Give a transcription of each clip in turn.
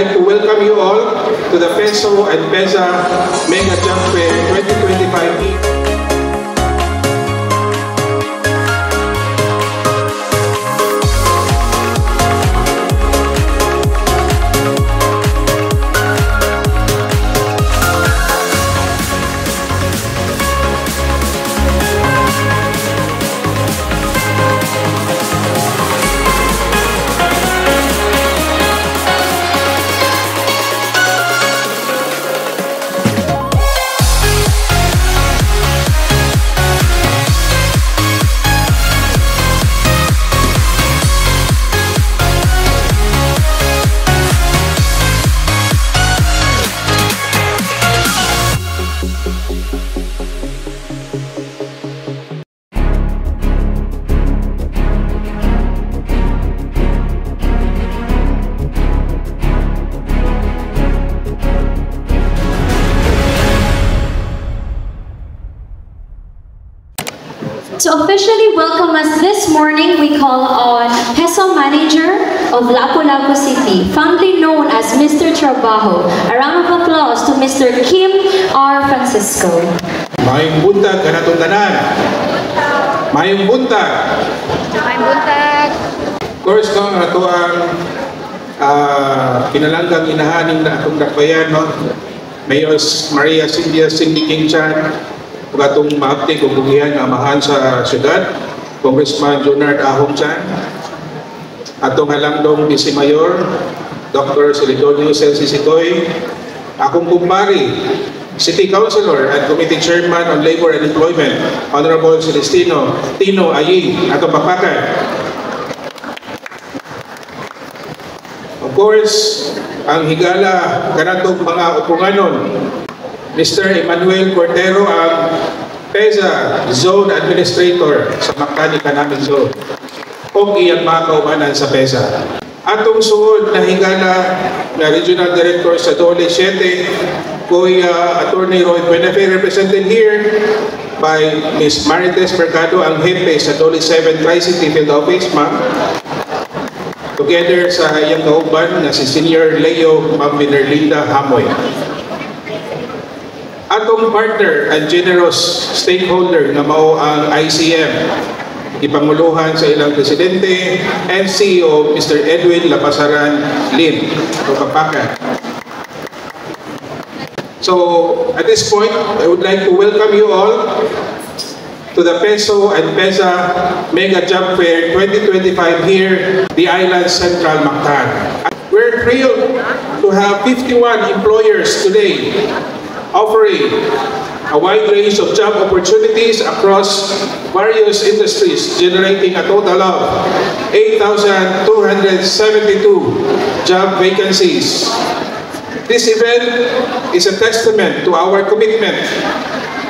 like to welcome you all to the Peso and Pesa Mega Jump Fair 2025. To officially welcome us this morning, we call on Peso Manager of Lapu-Lapu City, fondly known as Mr. Trabajo. A round of applause to Mr. Kim R. Francisco. Mayong buntag kanatong tanan. Mayong buntag. Mayong buntag. Of course, no, ato ang pinalanggang inahaning na atong dakbayan, no? Mayor Maria Cynthia Cindy King Chan, atong maapte kung bugihan nga amahan sa syudad, Congressman Junard Ahong Chan, atong halangdong Vice Mayor, Dr. Celidonio Celsi Sitoy, akong kumpari, City Councilor and Committee Chairman on Labor and Employment, Honorable Celestino Tino Aying, atong papakan. Of course, ang higala kanatong mga upunganon, Mr. Emmanuel Cordero, ang PESA Zone Administrator sa Mactan Economic Zone, o iyang mga kaumanan sa PESA. Atong suod na higala na Regional Director sa Dole 7, Kuya Attorney Roy Benefe, represented here by Ms. Marites Mercado, ang hepe sa Dole 7 Tri-City Field Office, ma'am. Together sa iyang kauban na si Senior Leo Ma'am Minerlinda Hamoy. Atong partner and generous stakeholder na mao ang ICM, ipanguluhan sa ilang presidente and CEO Mr. Edwin Lapasaran Lim, o Kapakan. So at this point, I would like to welcome you all to the Peso and Pesa Mega Jump Fair 2025 here, the Island Central Mactan. We're thrilled to have 51 employers today offering a wide range of job opportunities across various industries, generating a total of 8,272 job vacancies. This event is a testament to our commitment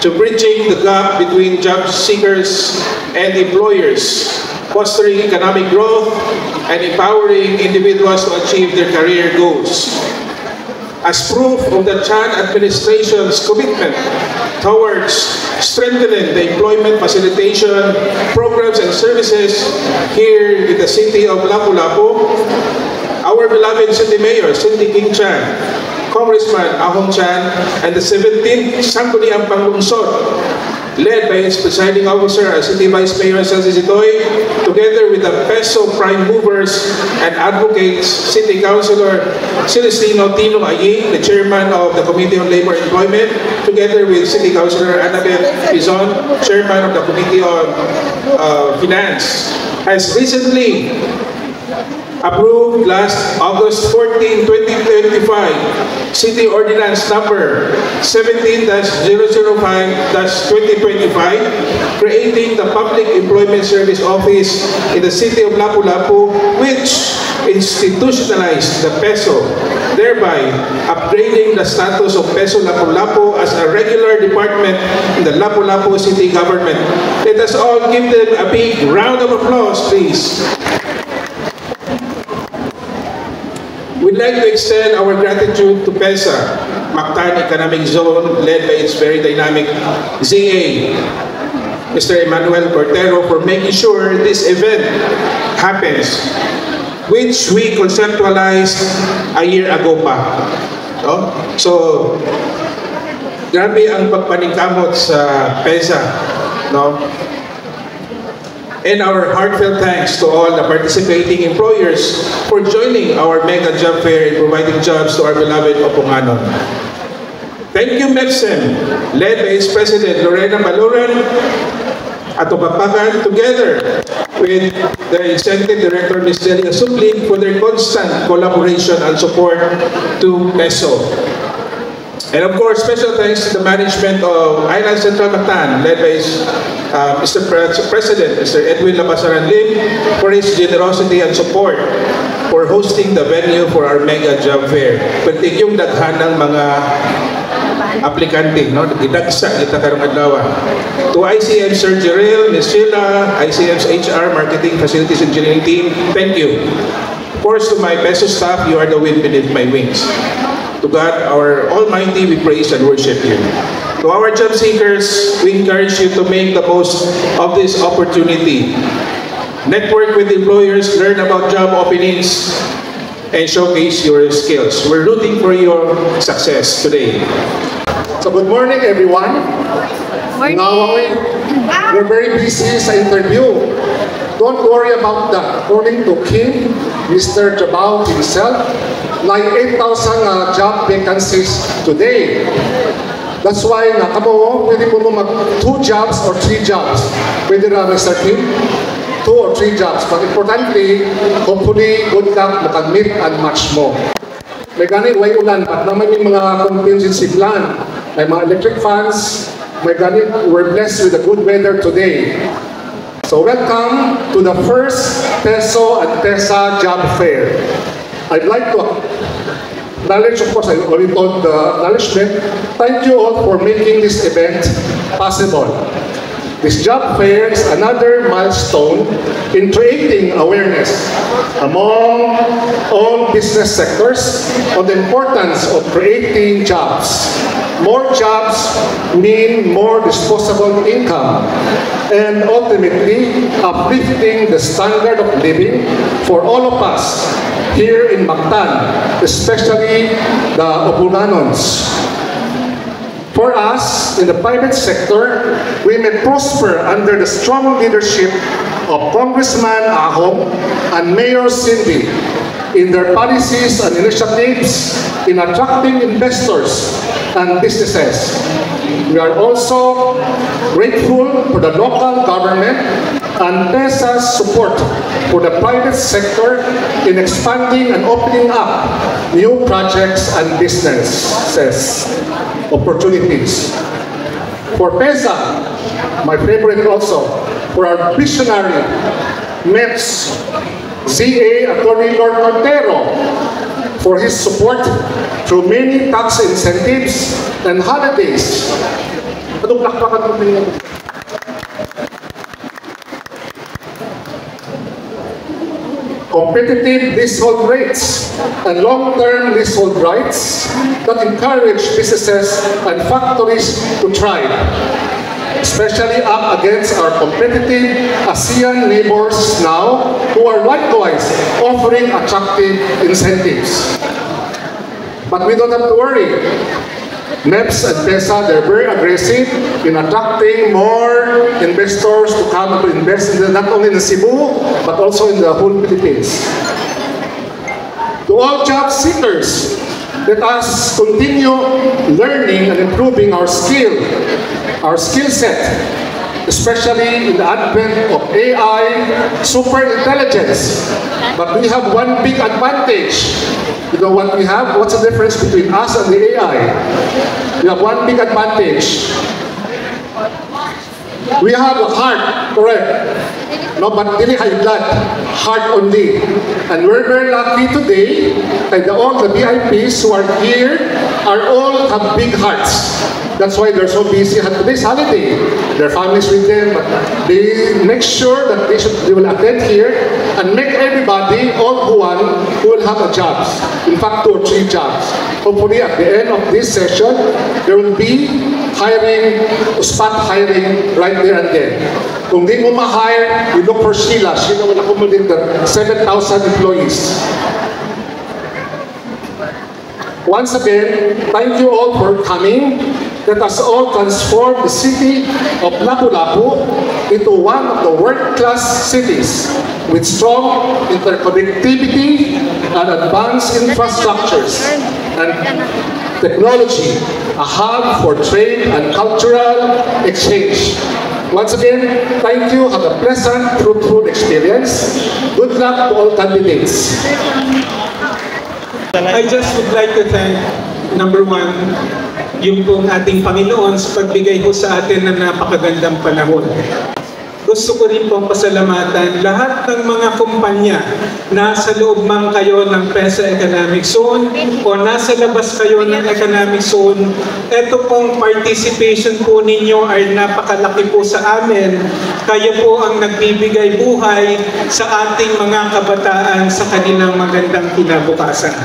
to bridging the gap between job seekers and employers, fostering economic growth and empowering individuals to achieve their career goals. As proof of the Chan administration's commitment towards strengthening the employment facilitation programs and services here in the city of Lapu-Lapu, our beloved City Mayor, Cindy King Chan, Congressman Ahong Chan, and the 17th Sangguniang Panglungsod, led by its presiding officer, City Vice Mayor Celsi Sitoy, together with the Peso prime movers and advocates, City Councilor Celestino Tino Aying, the Chairman of the Committee on Labor and Employment, together with City Councilor Annabeth Pizon, Chairman of the Committee on Finance, has recently approved last August 14, 2025, City Ordinance Number 17-005-2025, creating the Public Employment Service Office in the City of Lapu-Lapu, which institutionalized the Peso, thereby upgrading the status of Peso Lapu-Lapu as a regular department in the Lapu-Lapu City Government. Let us all give them a big round of applause, please. We'd like to extend our gratitude to PESA, Mactan Economic Zone, led by its very dynamic ZA, Mr. Emmanuel Cordero, for making sure this event happens which we conceptualized a year ago pa. No? So, grabe ang pagpaningkamot sa PESA. No? And our heartfelt thanks to all the participating employers for joining our mega job fair and providing jobs to our beloved Opunganon. Thank you, MEPSEM, led by its President Lorena Baluran at Tubapagan, together with the Executive Director, Ms. Delia Subling, for their constant collaboration and support to PESO. And of course, special thanks to the management of Island Central Mactan, led by Mr. President, Mr. Edwin Labasaran Lim, for his generosity and support for hosting the venue for our mega job fair. Pati yung daghan ng mga aplikante, no? Gidagsa kita karong adlaw. To ICM Sir Jerel, Ms. Sheila, ICM's HR, Marketing, Facilities Engineering team, thank you. Of course, to my PESO staff, you are the wind beneath my wings. To God, our Almighty, we praise and worship you. To our job seekers, we encourage you to make the most of this opportunity. Network with employers, learn about job openings, and showcase your skills. We're rooting for your success today. So good morning, everyone. Morning. Now, we're very busy sa interview. Don't worry about that. According to Kim, Mr. Jabao himself, like 8,000 job vacancies today. That's why nga kamo, pwede po mag 2 jobs or 3 jobs. Pwede na, Mr. Kim? 2 or 3 jobs. But importantly, hopefully, good luck, makamit and much more. May ganit, way ulan, at naman yung mga contingency plan. May mga electric fans, may ganit, we're blessed with the good weather today. So welcome to the first PESO and PESA Job Fair. I'd like to acknowledge, of course, I already told the acknowledgement. Thank you all for making this event possible. This job fair is another milestone in creating awareness among all business sectors on the importance of creating jobs. More jobs mean more disposable income and ultimately uplifting the standard of living for all of us here in Mactan, especially the Opunganons. For us, in the private sector, we may prosper under the strong leadership of Congressman Ahong and Mayor Cindy in their policies and initiatives in attracting investors and businesses. We are also grateful for the local government and PESA's support for the private sector in expanding and opening up new projects and businesses opportunities. For PESA, my favorite also, for our visionary MEPS ZA Attorney Lord Montero, for his support through many tax incentives and holidays. Competitive leasehold rates and long-term leasehold rights that encourage businesses and factories to thrive, especially up against our competitive ASEAN neighbors now who are likewise offering attractive incentives. But we don't have to worry. MEPS and PESA, they're very aggressive in attracting more investors to come to invest in not only in Cebu, but also in the whole Philippines. To all job seekers, let us continue learning and improving our skill set, especially in the advent of AI, super intelligence. But we have one big advantage. You know what we have? What's the difference between us and the AI? We have one big advantage. We have a heart, correct? No, but really high blood, heart only. And we're very lucky today that all the VIPs who are here are all have big hearts. That's why they're so busy at today's holiday. Their families with them, but they make sure that they will attend here and make everybody, all who will have a job. In fact, 2 or 3 jobs. Hopefully, at the end of this session, there will be spot hiring right there and then. Kung di mo ma-hire, you look for Sheila. Sheila will accommodate the 7,000 employees. Once again, thank you all for coming. Let us all transform the city of Lapu-Lapu into one of the world-class cities with strong interconnectivity and advanced infrastructures and technology, a hub for trade and cultural exchange. Once again, thank you. Have a pleasant, fruitful experience. Good luck to all candidates. I just would like to thank, number one, yung pong ating Panginoon sa pagbigay ko sa atin ng napakagandang panahon. Gusto ko rin pong pasalamatan lahat ng mga kumpanya nasa loob man kayo ng PESA Economic Zone o nasa labas kayo ng Economic Zone. Ito pong participation po ninyo ay napakalaki po sa amin. Kayo po ang nagbibigay buhay sa ating mga kabataan sa kanilang magandang kinabukasan.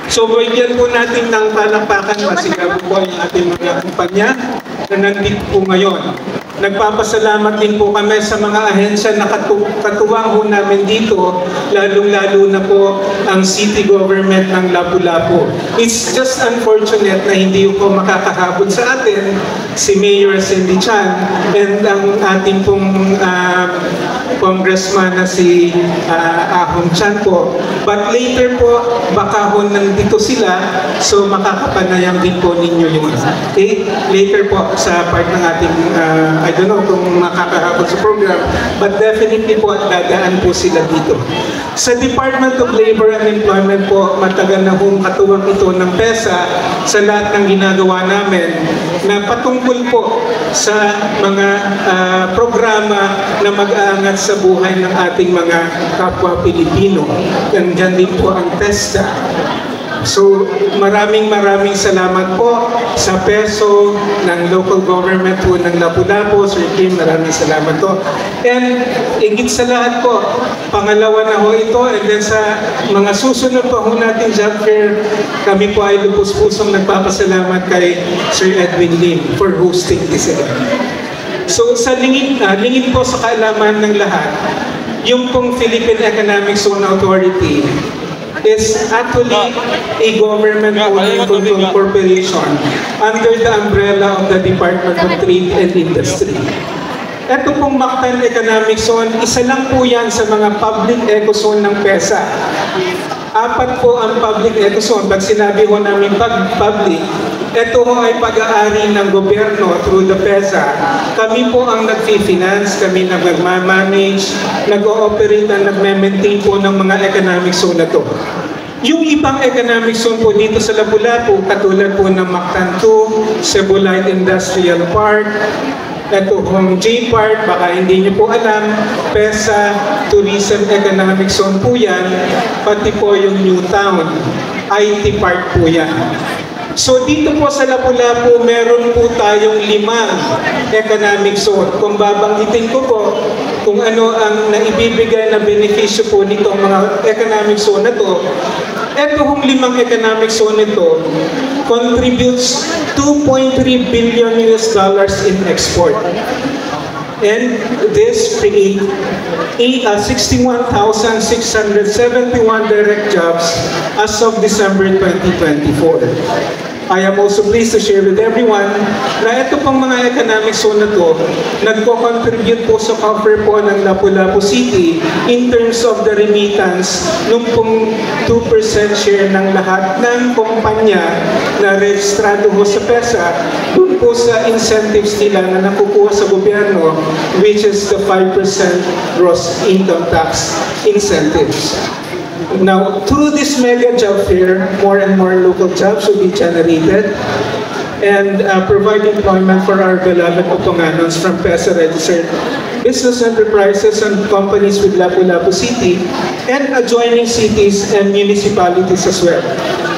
So, bigyan po natin ng palakpakan, masigab po ang ating mga kumpanya na nandito po ngayon. Nagpapasalamat din po kami sa mga ahensya na katuwang ho namin dito, lalong-lalo na po ang city government ng Lapu-Lapu. It's just unfortunate na hindi po makakahabot sa atin si Mayor Cindy Chan and ang ating pong congressman na si Ahong Chan po. But later po, baka ho nandito sila, so makakapanayam din po ninyo yun. Okay? Later po sa part ng ating I don't know kung makakahabot sa program, but definitely po at dadaan po sila dito. Sa Department of Labor and Employment po, matagal na hong katuwang ito ng PESA sa lahat ng ginagawa namin na patungkol po sa mga programa na mag-aangat sa buhay ng ating mga kapwa Pilipino. Nandiyan din po ang TESDA. So, maraming salamat po sa PESO ng local government po ng Lapu-Lapu. Sir Kim, maraming salamat po. And higit sa lahat po, pangalawa na ho ito, and then sa mga susunod pa ho natin job fair, kami po ay lubos-pusong nagpapasalamat kay Sir Edwin Lim for hosting this event. So, sa lingid po sa kaalaman ng lahat, yung pong Philippine Economic Zone Authority is actually a government-owned corporation under the umbrella of the Department of Trade and Industry. Ito pong Mactan Economic Zone, isa lang po yan sa mga public eco-zone ng PESA. 4 po ang public eco-zone. Pag sinabi ko namin public, ito ho ay pag-aari ng gobyerno through the PESA. Kami po ang nag-finance, kami nag-manage, nag-ooperate at nag-maintain po ng mga economic zone na to. Yung ibang economic zone po dito sa Lapu-Lapu, katulad po ng Mactan 2, Cebolite Industrial Park, ito hong J-Park, baka hindi nyo po alam, PESA Tourism Economic Zone po yan, pati po yung New Town, IT Park po yan. So dito po sa Lapu-Lapu, meron po tayong 5 economic zone. Kung babanggitin ko po kung ano ang naibibigay na benepisyo po nitong mga economic zone na to, eto hong 5 economic zone nito contributes $2.3 billion in export. And this creates 61,671 direct jobs as of December 2024. I am also pleased to share with everyone na ito pong mga economic zone na to nagko-contribute po sa cover po ng Lapu-Lapu City in terms of the remittance nung pong 2% share ng lahat ng kumpanya na registrado ho sa PESA dun po sa incentives nila na nakukuha sa gobyerno, which is the 5% gross income tax incentives. Now, through this mega job fair, more and more local jobs will be generated and provide employment for our beloved Oponganos from PESA registered business enterprises and companies with Lapu-Lapu City and adjoining cities and municipalities as well.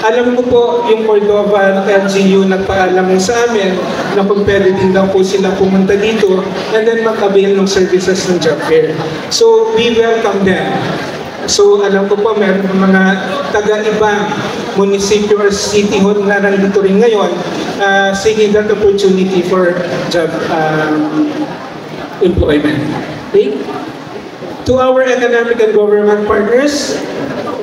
Alam ko po yung Cordova LGU nagpaalam sa amin na kung pwede din daw po sila pumunta dito and then mag-avail ng services ng job fair. So we welcome them. So alam ko po meron mga taga-ibang munisipyo or city hall na nandito rin ngayon seeking that opportunity for job employment. Okay? To our economic and government partners,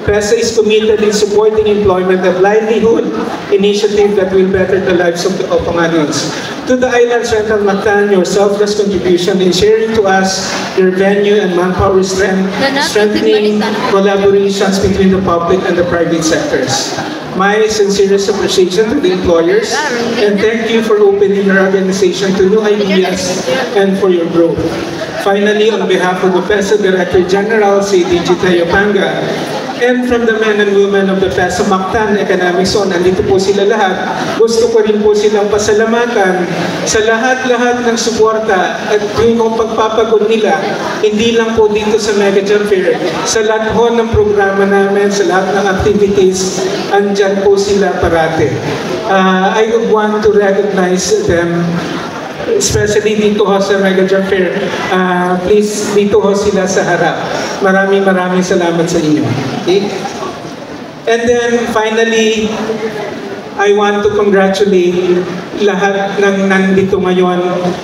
PESA is committed in supporting employment and livelihood initiative that will better the lives of the Opanganons. To the Islands Rental Mactan, your selfless contribution in sharing to us your venue and manpower strengthening collaborations between the public and the private sectors. My sincerest appreciation to the employers and thank you for opening your organization to new ideas and for your growth. Finally, on behalf of the PESA Director General, si D.G. Teo Panga, and from the men and women of the PESA Mactan Economic Zone, andito po sila lahat. Gusto ko rin po silang pasalamatan sa lahat-lahat ng suporta at yung pagpapagod nila, hindi lang po dito sa Mega Job Fair, sa lahat po ng programa namin, sa lahat ng activities, andyan po sila parate. I would want to recognize them, especially dito ho sa Mega Job Fair. Please, dito ho sila sa harap. Maraming salamat sa inyo. Okay? And then, finally, I want to congratulate lahat ng nandito ngayon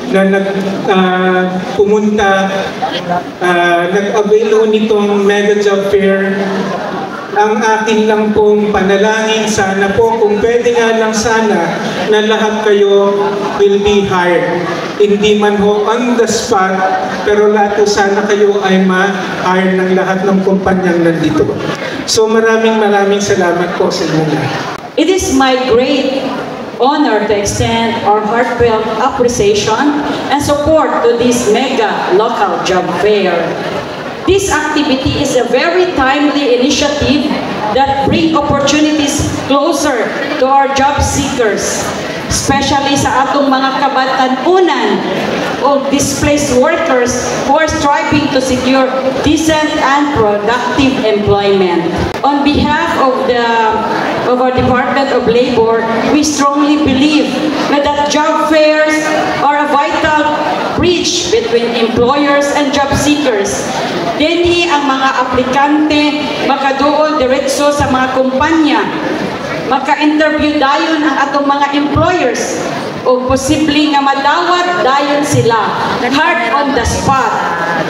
na pumunta, nag-avail nitong Mega Job Fair. Ang akin lang pong panalangin, sana po, kung pwede nga lang sana, na lahat kayo will be hired. Hindi man ho on the spot, pero lahat po sana kayo ay ma-hire ng lahat ng kumpanyang nandito. So maraming salamat po sa inyo. It is my great honor to extend our heartfelt appreciation and support to this mega local job fair. This activity is a very timely initiative that brings opportunities closer to our job seekers, especially sa atong mga kabatanunan o displaced workers who are striving to secure decent and productive employment. On behalf of our Department of Labor, we strongly believe that job fairs are a vital bridge between employers and job seekers. Dinhi ang mga aplikante makaduol diretso sa mga kumpanya, maka-interview dayon ang atong mga employers o posibleng nga madawat dayon sila hard on the spot.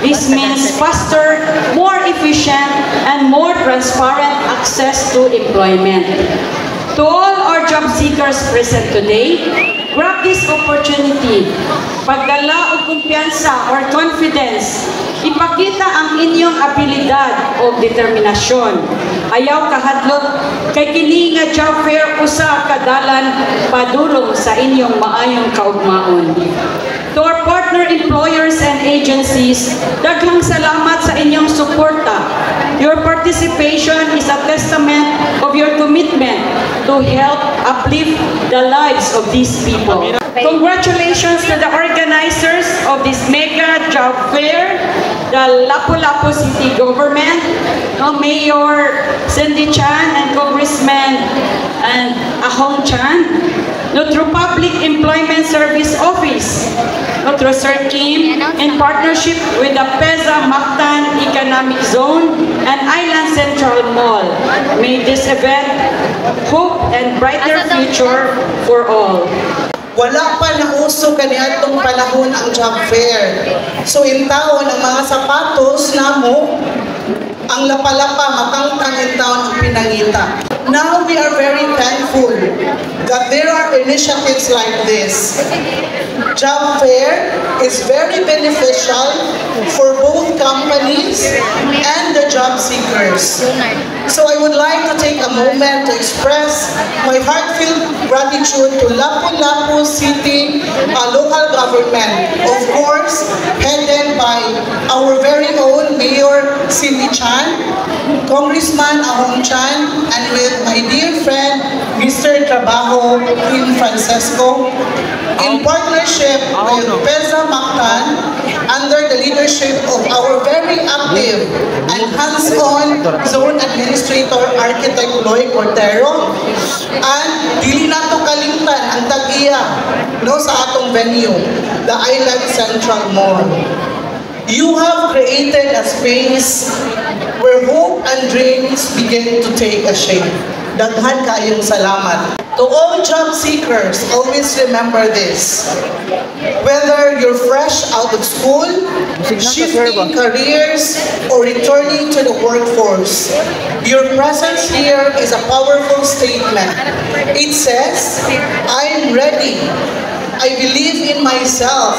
This means faster, more efficient, and more transparent access to employment. To all our job seekers present today, grab this opportunity. Pagdala o kumpiyansa or confidence, ipakita ang inyong abilidad o determinasyon. Ayaw kahadlok kay kini nga job fair usa kadalan padulong sa inyong maayong kaugmaon. To our partner employers and agencies, daghang salamat sa inyong suporta. Your participation is a testament of your commitment to help uplift the lives of these people. Congratulations to the organizers of this mega job fair, the Lapu-Lapu City Government, Mayor Cindy Chan and Congressman and Ahong Chan, Nutro Public Employment Service Office, Nutro Sir Kim, in partnership with the PESA Mactan Economic Zone and Island Central Mall. May this event hope and brighter future for all. Wala pa nauso kaniadtong panahon ang job fair. So in taon ang mga sapatos namo ang lapalapa makangtang in taon ang pinangita. Now we are very thankful that there are initiatives like this. Job fair is very beneficial for both companies and the job seekers. So I would like to take a moment to express my heartfelt gratitude to Lapu-Lapu City local government, of course, headed by our very own Mayor Cindy Chan, Congressman Ahong Chan, and with my dear friend, Mr. Trabaho Kim Francesco, in partnership with PESA Mactan under the leadership of our very active and hands-on Zone Administrator Architect Loy Cordero, and dili nato kalimtan ang tag-iya no, sa atong venue, the Island Central Mall. You have created a space where hope and dreams begin to take a shape. Daghan kayong salamat. To all job seekers, always remember this. Whether you're fresh out of school, shifting careers, or returning to the workforce, your presence here is a powerful statement. It says, I'm ready. I believe in myself.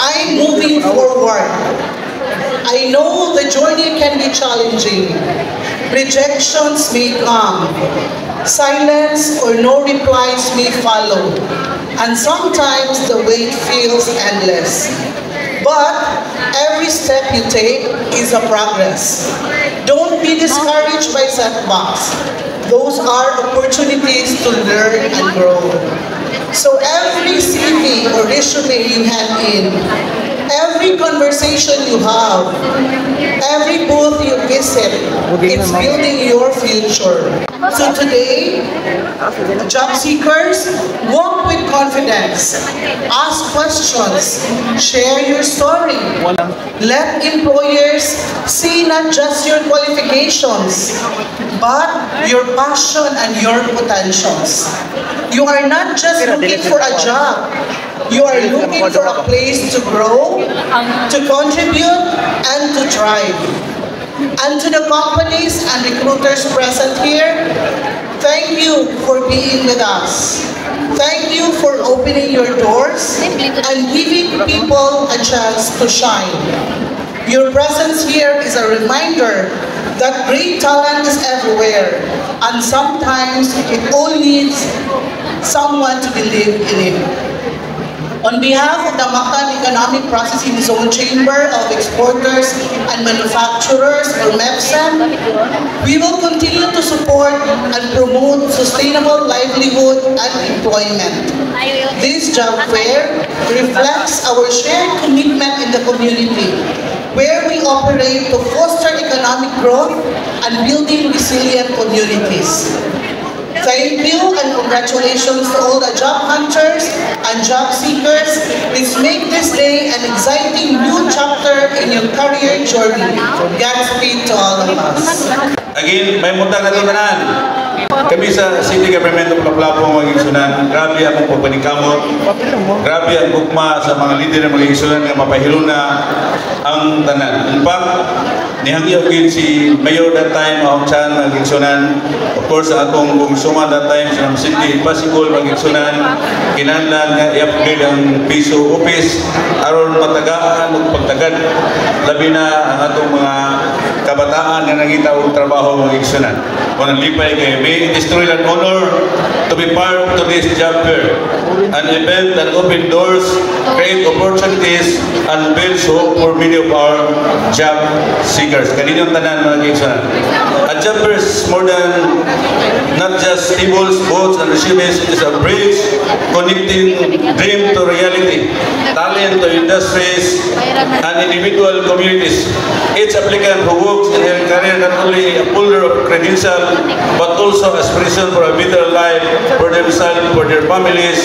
I'm moving forward. I know the journey can be challenging. Rejections may come. Silence or no replies may follow. And sometimes the wait feels endless. But every step you take is a progress. Don't be discouraged by setbacks. Those are opportunities to learn and grow. So every CV or resume you hand in, every conversation you have, every booth you visit, it's building your future. So today, job seekers, walk with confidence, ask questions, share your story. Let employers see not just your qualifications, but your passion and your potentials. You are not just looking for a job. You are looking for a place to grow, to contribute, and to thrive. And to the companies and recruiters present here, thank you for being with us. Thank you for opening your doors and giving people a chance to shine. Your presence here is a reminder that great talent is everywhere, and sometimes it all needs someone to believe in it. On behalf of the Mactan Economic Processing Zone Chamber of Exporters and Manufacturers, or MEPSEM, we will continue to support and promote sustainable livelihood and employment. This job fair reflects our shared commitment in the community, where we operate to foster economic growth and building resilient communities. Thank you and congratulations to all the job hunters and job seekers. Let's make this day an exciting new chapter in your career journey. Godspeed to all of us. Again, may muntang natutunan. Kami sa City Government of Lapu-Lapu maging sunan, grabe ang pagpaningkamot, grabe ang gugma sa mga leader ng maging sunan nga mapahilo na ang tanan. In fact, nihangyo si Mayor that time, Ahong Chan maging sunan. Of course, atong gumsuman that time sa City, possible maging sunan, kinahanglan nga i-upgrade ang piso office aron matagaan ug pagtagad. Labi na ang atong mga kabataan nga nangita og trabaho maging sunan. Kung lipay kay may destroy an honor to be part of this job fair, an event that open doors, create opportunities, and builds hope for many of our job seekers. Kaninyong tanan mga kaibigan. A job fair is more than not just tables, boats, and resumes. It is a bridge connecting dream to reality, talent to industries, and individual communities. Each applicant who works in their career not only a holder of credential, but also aspiration for a better life for themselves, for their families,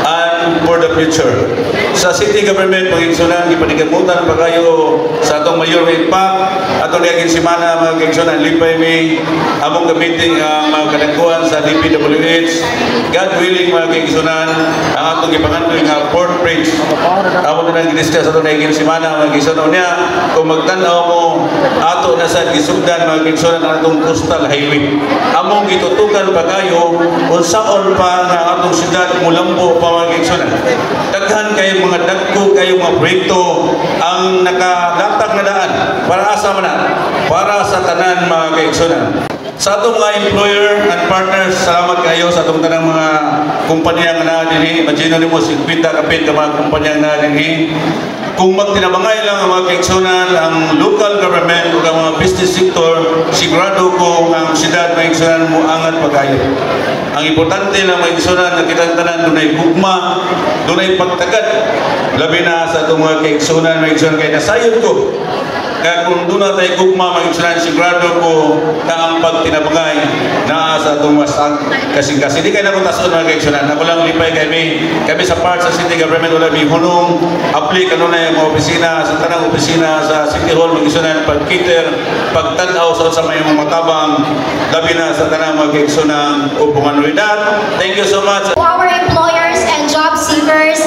and for the future. Sa City Government, magigsunan, ipanigamutan pa kayo sa atong Mayor May Impact, atong naging simana, magigsunan, lipay may among gamitin ang mga kadagkuhan sa DPWH. God willing, magigsunan, ang atong ipangantoy nga Port Bridge. Among na nag-discuss atong naging simana, magigsunan niya, kung magtanaw mo, ato na sa gisugdan, magigsunan ang atong coastal highway. Among gitutukan pa kayo, kung saan pa nga atong syudad, Mulambo pa magigsunan. Daghan kayo mga dagko, kayo mga proyekto ang nakalatag na daan para asa man na, para sa tanan mga kaigsunan. Sa atong mga employer and partners, salamat kayo sa atong tanang mga kumpanya nga na dinhi, imagine nimo 50 kapit ka mga kumpanya nga na dinhi. Kung magtinabangay lang ang mga kaigsunan, ang local government o ang mga business sector, sigurado ko ang siyudad may kaigsunan mo angat pag-ayo. Ang importante lang may kaigsunan na kitang tanan dunay gugma, dunay pagtagad. Labi na sa itong mga kaigsunan, may kaigsunan kaya nasayod ko. Kaya kung doon na tayo gugma, mag-insuran, sigurado ko na ang pagtinabangay na sa itong mas kasing-kasing. Hindi kayo nakutasun mga kaigsunan. Ako lang lipay kami sa part sa city government, wala may hunong, aplik, ano na yung mga opisina, sa tanang opisina, sa city hall, mag-insuran, pag-cater, pagtanaw sa may mga matabang, labi na sa tanang mga kaigsunan upungan. With that, thank you so much. To our employers and job seekers,